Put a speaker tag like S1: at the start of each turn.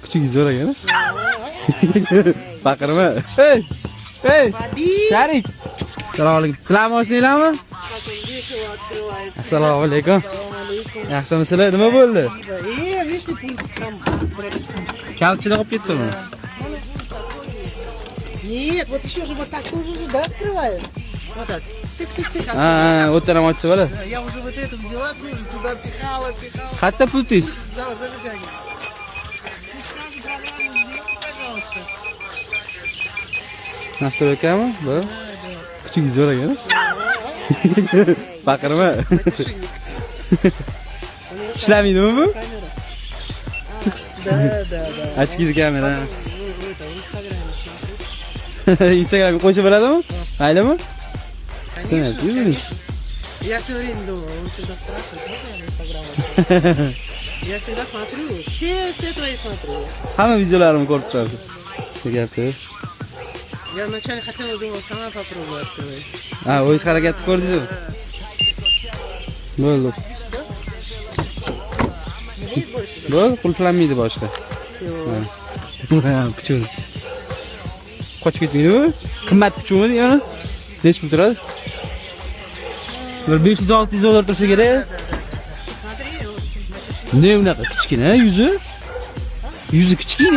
S1: Küçük zo'r ekan. Baqirma. Hey! Hey! Sharik. Assalomu alaykum. Sizlarmi oshninglarmi? Assalomu alaykum. Yaxshimisizlar? Nima bo'ldi? Kalchilik olib ketdimi?
S2: Нет, вот еще же вот так тоже же, да, открываю? Вот так. Тык-тык-тык.
S1: O'tdan ham ochsa bo'la.
S2: Я уже вот это взяла, тоже туда пихала.
S1: Qayerda pultingiz?
S2: Да, зажигание. Пожалуйста.
S1: Nasıl ekanmi? Bu. Küçük zo'r ekan. Baqirma. Ishlamaydi-mi bu?
S2: Да.
S1: Ochkili kamera. Instagramga qo'shib bo'ladimi? Maylimi?
S2: Конечно. Я все время думал, он всегда спрашивает, можно я Инстаграм? Я всегда смотрю, все твои смотрю.
S1: Hamma videolarimni ko'rib turasiz. Shu gapni.
S2: Я вначале хотела, думал, сама попробую открыть.
S1: O'yish harakatni ko'rdingizmi? Bo'ldi.
S2: Есть больше?
S1: Bo'ldi, qulflanmaydi boshqa.
S2: Все.
S1: Kuchuk. Qochib ketmaydimi? Qimmat kuchukmi yana? Nech pul turadi? Bir 500-600 dollar tursa kerak.
S2: Смотри,
S1: Ne unaqa kichkina yuzi? Yuzi kichkina.